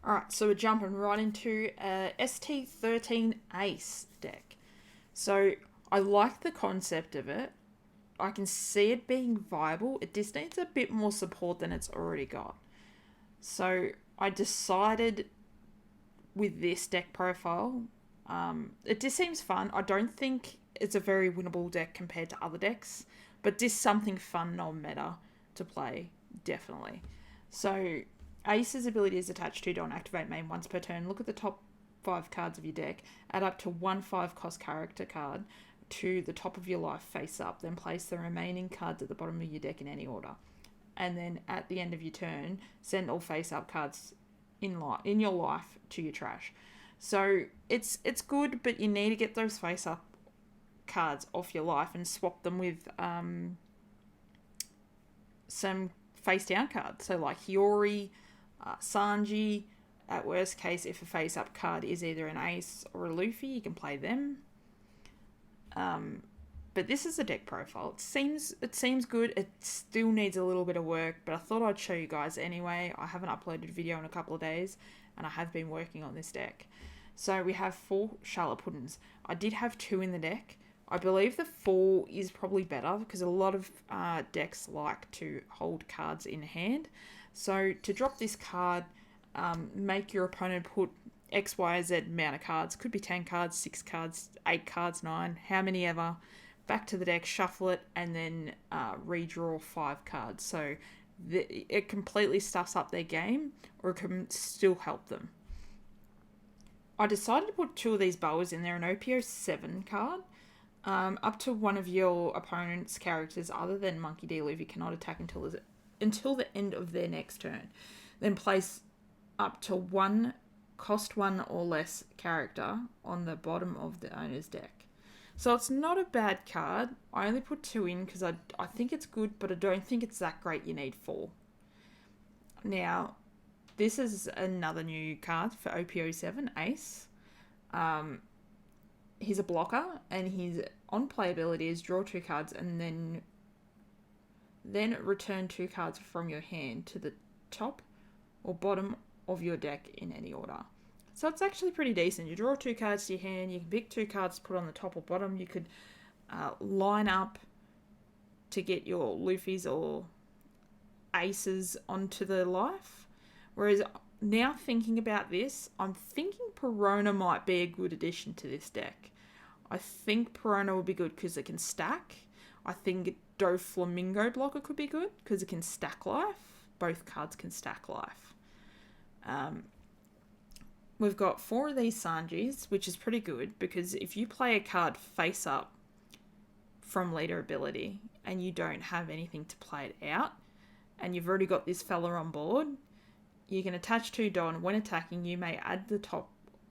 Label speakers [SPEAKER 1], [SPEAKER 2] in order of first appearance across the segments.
[SPEAKER 1] Alright, so we're jumping right into a ST13 Ace deck. So I like the concept of it. I can see it being viable. It just needs a bit more support than it's already got. So I decided with this deck profile, it just seems fun. I don't think it's a very winnable deck compared to other decks, but just something fun non-meta to play, definitely. So Ace's ability is attached to don't activate main once per turn. Look at the top 5 cards of your deck. Add up to 1 5 cost character card to the top of your life face up. Then place the remaining cards at the bottom of your deck in any order. And then at the end of your turn, send all face up cards in your life to your trash. So it's good, but you need to get those face up cards off your life and swap them with some face down cards. So like Hiyori, Sanji. At worst case, if a face up card is either an Ace or a Luffy, you can play them. But this is a deck profile. It seems good. It still needs a little bit of work, but I thought I'd show you guys anyway. I haven't uploaded a video in a couple of days, and I have been working on this deck. So we have 4 Charlotte Puddins. I did have 2 in the deck. I believe the 4 is probably better because a lot of decks like to hold cards in hand. So to drop this card, make your opponent put X, Y, Z amount of cards. Could be 10 cards, 6 cards, 8 cards, 9, how many ever. Back to the deck, shuffle it, and then redraw 5 cards. So it completely stuffs up their game, or it can still help them. I decided to put 2 of these boas in there, an OPO 7 card. Up to one of your opponent's characters other than Monkey D. Luffy cannot attack until the end of their next turn. Then place up to 1 cost 1 or less character on the bottom of the owner's deck. So it's not a bad card. I only put 2 in because I think it's good, but I don't think it's that great. You need 4. Now, this is another new card for OPO 7, Ace. He's a blocker, and his on-play ability is draw 2 cards and then return 2 cards from your hand to the top or bottom of your deck in any order. So it's actually pretty decent. You draw 2 cards to your hand, you can pick 2 cards to put on the top or bottom. You could line up to get your Luffys or Aces onto the life. Whereas now thinking about this, I'm thinking Perona might be a good addition to this deck. I think Perona will be good because it can stack. I think Doflamingo Blocker could be good because it can stack life. Both cards can stack life. We've got 4 of these Sanjis, which is pretty good because if you play a card face up from leader ability and you don't have anything to play it out, and you've already got this fella on board, you can attach 2 Don. When attacking, you may add the top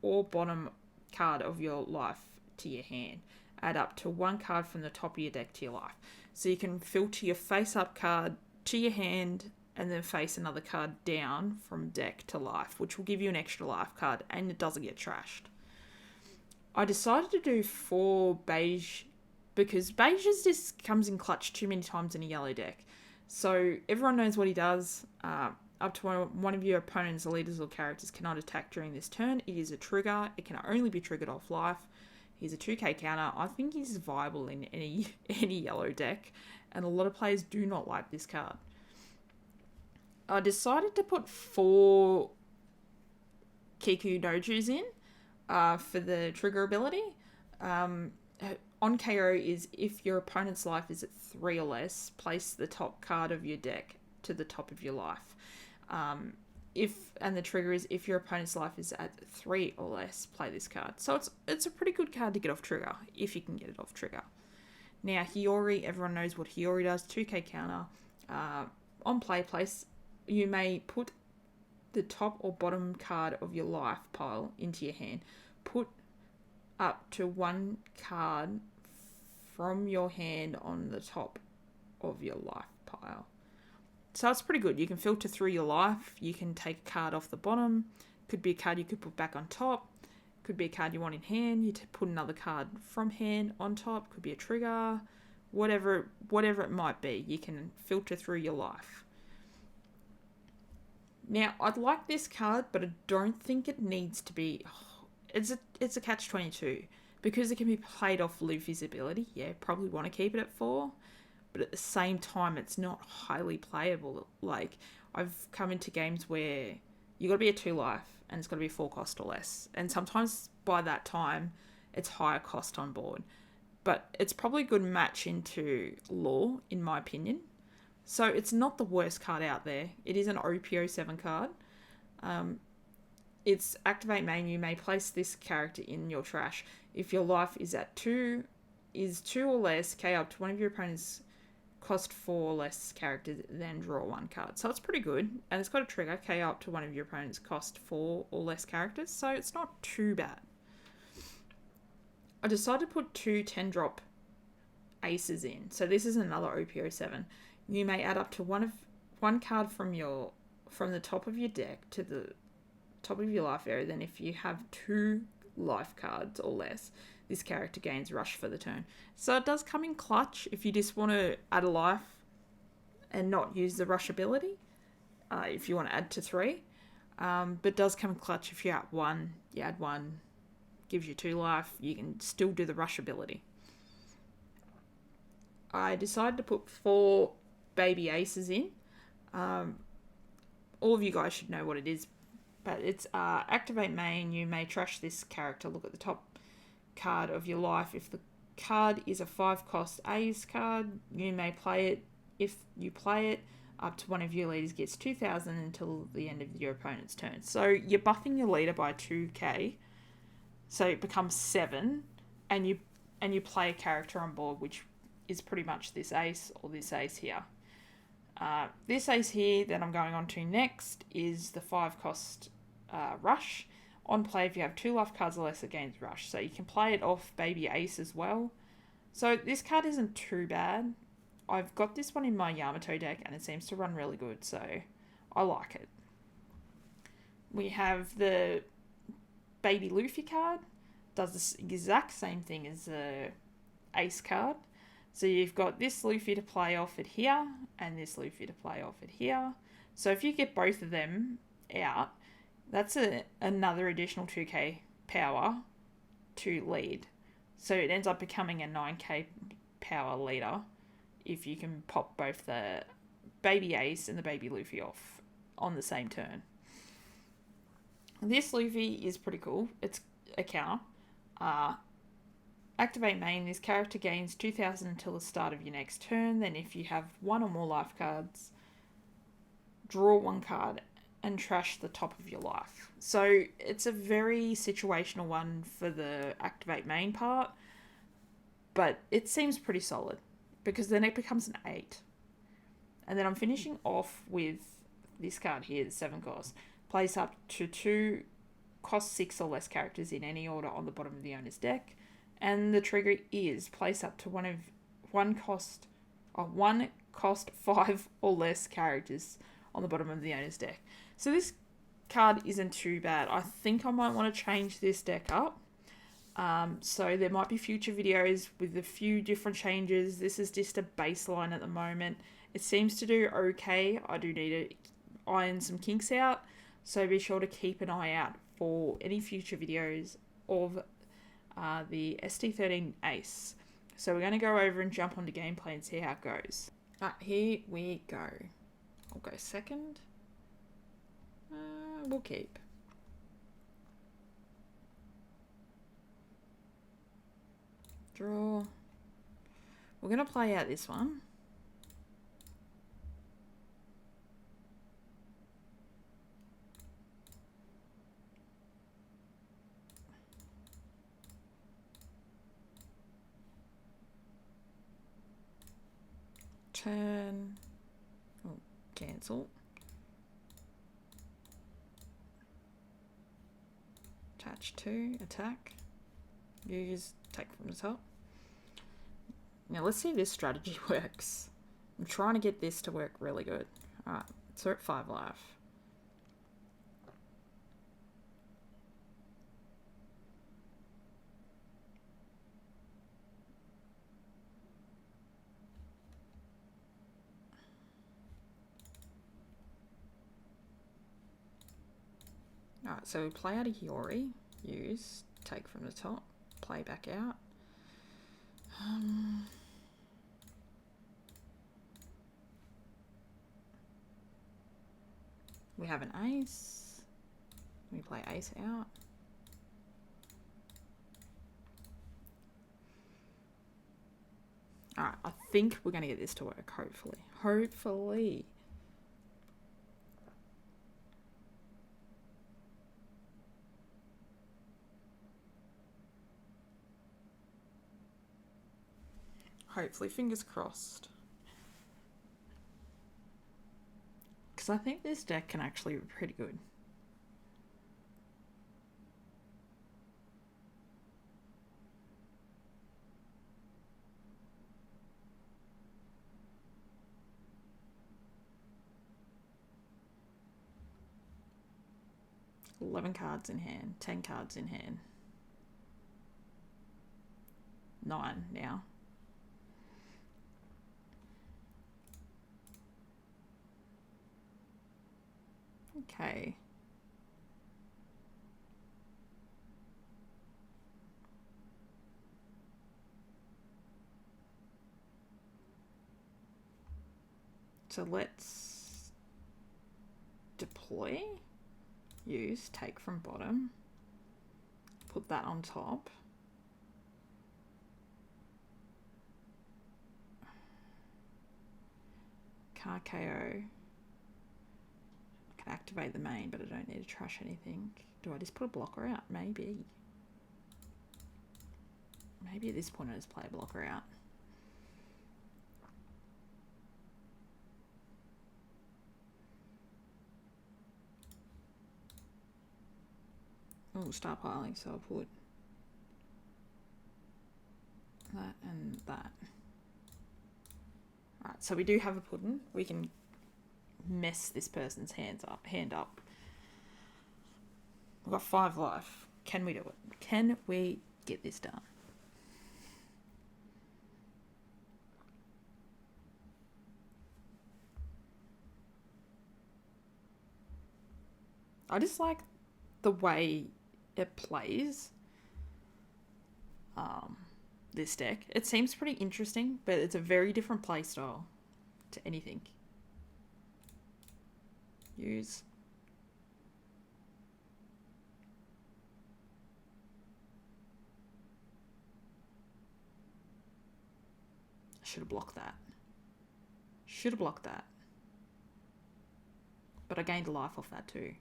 [SPEAKER 1] or bottom card of your life to your hand. Add up to 1 card from the top of your deck to your life. So you can filter your face-up card to your hand and then face another card down from deck to life, which will give you an extra life card, and it doesn't get trashed. I decided to do 4 beige because beige just comes in clutch too many times in a yellow deck. So everyone knows what he does. Up to one of your opponent's leaders or characters cannot attack during this turn. It is a trigger. It can only be triggered off life. He's a 2k counter. I think he's viable in any yellow deck, and a lot of players do not like this card. I decided to put 4 Kiku Dojus in for the trigger ability. On KO is if your opponent's life is at 3 or less, place the top card of your deck to the top of your life. And the trigger is if your opponent's life is at 3 or less, play this card. So it's a pretty good card to get off trigger, if you can get it off trigger. Now, Hiyori, everyone knows what Hiyori does, 2k counter. On play place, you may put the top or bottom card of your life pile into your hand. Put up to 1 card from your hand on the top of your life pile. So it's pretty good. You can filter through your life. You can take a card off the bottom. Could be a card you could put back on top. Could be a card you want in hand. You put another card from hand on top. Could be a trigger. Whatever it might be. You can filter through your life. Now, I'd like this card, but I don't think it needs to be... It's a catch-22. Because it can be played off Luffy's ability, yeah, probably want to keep it at 4. But at the same time, it's not highly playable. Like, I've come into games where you got to be at 2 life, and it's got to be 4 cost or less. And sometimes by that time, it's higher cost on board. But it's probably a good match into Law, in my opinion. So it's not the worst card out there. It is an OP07 card. It's activate main. You may place this character in your trash. If your life is at 2 or less, K up to one of your opponent's cost 4 or less characters, then draw 1 card. So it's pretty good. And it's got a trigger, K up to one of your opponent's cost 4 or less characters. So it's not too bad. I decided to put 2 10-drop aces in. So this is another OP07. You may add up to one card from the top of your deck to the top of your life area. Then if you have 2 life cards or less, this character gains rush for the turn. So it does come in clutch if you just want to add a life and not use the rush ability. If you want to add to 3. But it does come in clutch if you're at 1. You add 1, gives you 2 life. You can still do the rush ability. I decided to put 4 baby aces in. All of you guys should know what it is. But it's activate main. You may trash this character. Look at the top card of your life. If the card is a 5 cost A's card, you may play it. If you play it, up to one of your leaders gets 2,000 until the end of your opponent's turn. So you're buffing your leader by 2k. So it becomes 7, and you play a character on board, which is pretty much this ace or this ace here. This ace here that I'm going on to next is the 5 cost rush. On play, if you have 2 life cards or less, it gains rush. So you can play it off baby ace as well. So this card isn't too bad. I've got this one in my Yamato deck and it seems to run really good, so I like it. We have the baby Luffy card. Does the exact same thing as the ace card. So you've got this Luffy to play off it here, and this Luffy to play off it here. So if you get both of them out, that's another additional 2k power to lead. So it ends up becoming a 9k power leader if you can pop both the baby ace and the baby Luffy off on the same turn. This Luffy is pretty cool. It's a counter. Activate main. This character gains 2,000 until the start of your next turn. Then if you have 1 or more life cards, draw 1 card and trash the top of your life. So it's a very situational one for the activate main part, but it seems pretty solid because then it becomes an 8. And then I'm finishing off with this card here, the 7 cost. Place up to 2 cost 6 or less characters in any order on the bottom of the owner's deck. And the trigger is place up to one cost 5 or less characters on the bottom of the owner's deck. So this card isn't too bad. I think I might want to change this deck up. So there might be future videos with a few different changes. This is just a baseline at the moment. It seems to do okay. I do need to iron some kinks out. So be sure to keep an eye out for any future videos of the ST13 Ace. So we're going to go over and jump onto gameplay and see how it goes. Here we go. I'll go second. We'll keep. Draw. We're going to play out this one. Turn. Oh, cancel. Attach to, attack. Use, take from the top. Now let's see if this strategy works. I'm trying to get this to work really good. Alright, so we're at 5 life. Alright, so play out a Hiyori, use, take from the top, play back out. We have an ace. We play ace out. Alright, I think we're going to get this to work, hopefully. Hopefully. Hopefully, fingers crossed. Because I think this deck can actually be pretty good. $11 cards in hand, 10 cards in hand. 9 now. Okay. So let's deploy, use, take from bottom, put that on top. Card KO. I can activate the main, but I don't need to trash anything. Do I just put a blocker out? Maybe. Maybe at this point I just play a blocker out. Oh, start piling, so I'll put that and that. Alright, so we do have a pudding. We can mess this person's hand up. We've got 5 life. Can we do it? Can we get this done? I just like the way it plays this deck. It seems pretty interesting, but it's a very different play style to anything. Use. I should have blocked that. Should have blocked that. But I gained a life off that too.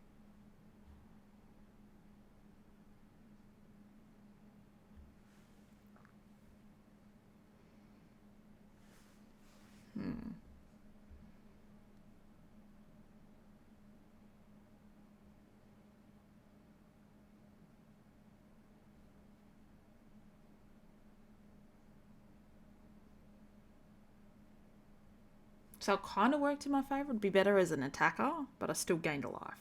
[SPEAKER 1] So it kind of worked in my favour. It'd be better as an attacker, but I still gained a life.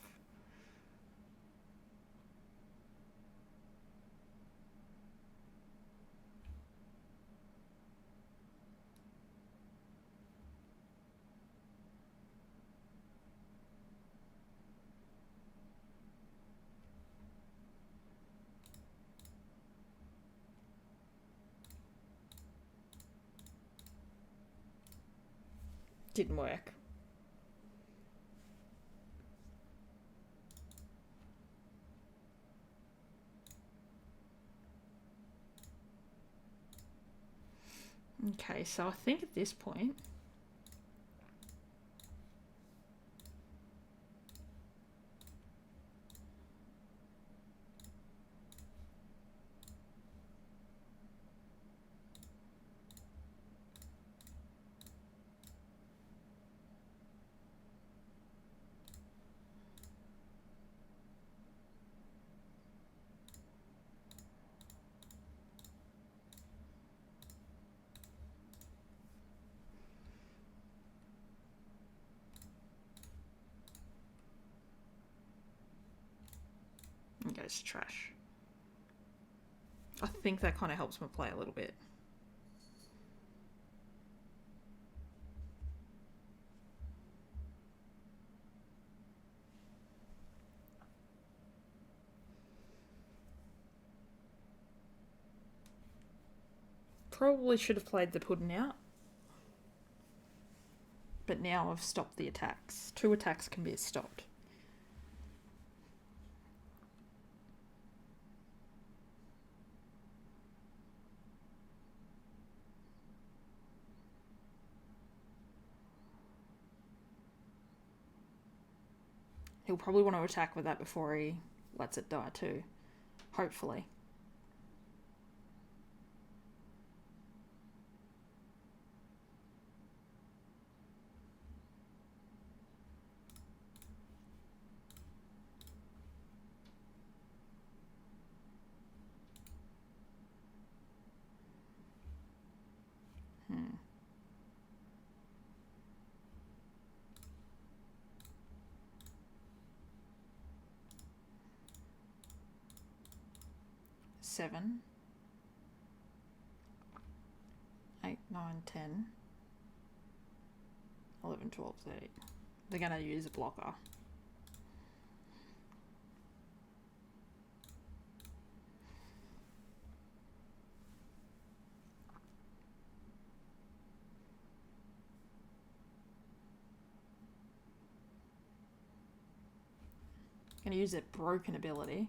[SPEAKER 1] Didn't work. Okay, so I think at this point it goes to trash. I think that kind of helps me play a little bit. probably should have played the pudding out. But now I've stopped the attacks. 2 attacks can be stopped. He'll probably want to attack with that before he lets it die too. Hopefully. Hmm. Seven, 8, 9, 10, 11, 12, 13. They're going to use a blocker. Going to use that broken ability.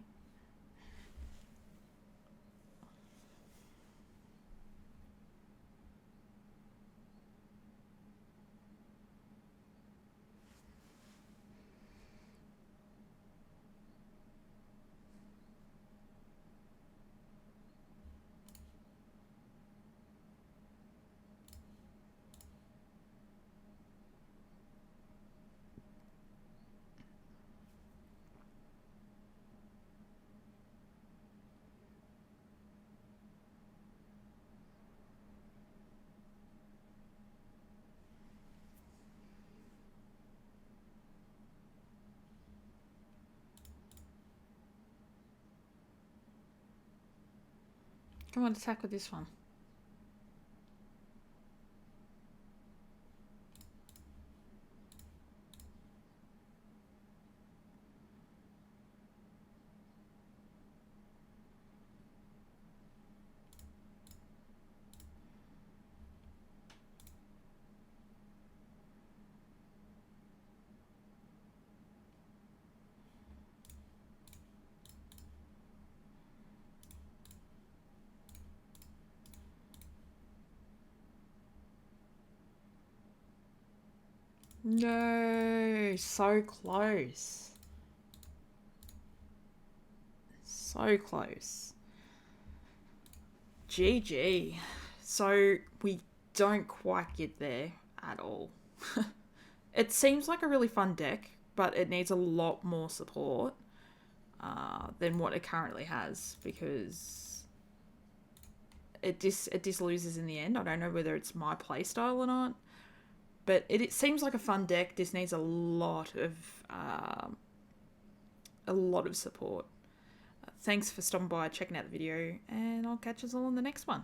[SPEAKER 1] Come on, attack with this one. No, so close. So close. GG. So we don't quite get there at all. It seems like a really fun deck, but it needs a lot more support than what it currently has, because it just loses in the end. I don't know whether it's my playstyle or not, but it seems like a fun deck. This needs a lot of support. Thanks for stopping by, checking out the video, and I'll catch us all in the next one.